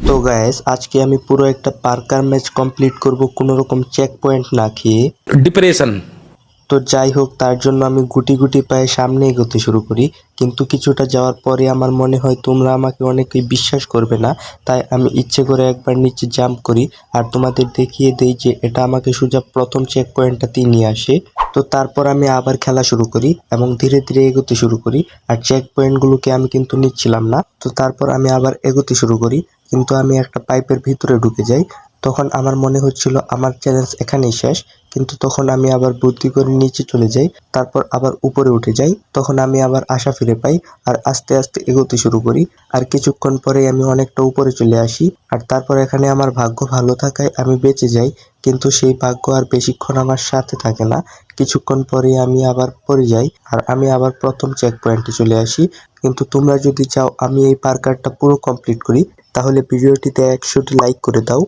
তো গাইস আজকে আমি পুরো একটা পার্কার ম্যাচ কমপ্লিট করব কোনো রকম চেক পয়েন্ট না খেয়ে। ডিপ্রেশন। তো যাই হোক, তার জন্য আমি গুটি গুটি পায়ে সামনে এগোতে শুরু করি, কিন্তু কিছুটা যাওয়ার পরে আমার মনে হয় তোমরা আমাকে অনেকেই বিশ্বাস করবে না, তাই আমি ইচ্ছে করে একবার নিচে জাম্প করি আর তোমাদের দেখিয়ে দেই যে এটা আমাকে সোজা প্রথম চেক পয়েন্টটাতেই নিয়ে আসে। তো তারপর আমি আবার খেলা শুরু করি এবং ধীরে ধীরে এগোতে শুরু করি, আর চেক পয়েন্টগুলোকে আমি কিন্তু নিচ্ছিলাম না। তো তারপর আমি আবার এগোতে শুরু করি, কিন্তু আমি একটা পাইপের ভিতরে ঢুকে যাই। তখন আমার মনে হচ্ছিল আমার চ্যালেঞ্জ এখানেই শেষ, কিন্তু তখন আমি আবার বুদ্ধি করে নিচে চলে যাই, তারপর আবার উপরে উঠে যাই। তখন আমি আবার আশা ফিরে পাই আর আস্তে আস্তে এগোতে শুরু করি, আর কিছুক্ষণ পরেই আমি অনেকটা উপরে চলে আসি। আর তারপর এখানে আমার ভাগ্য ভালো থাকায় আমি বেঁচে যাই, কিন্তু সেই ভাগ্য আর বেশিক্ষণ আমার সাথে থাকে না। কিছুক্ষণ পরে আমি আবার পড়ে যাই আর আমি আবার প্রথম চেক পয়েন্টে চলে আসি। কিন্তু তোমরা যদি চাও আমি এই পার্কারটা পুরো কমপ্লিট করি, তাহলে ভিডিওটিতে 100টি লাইক করে দাও।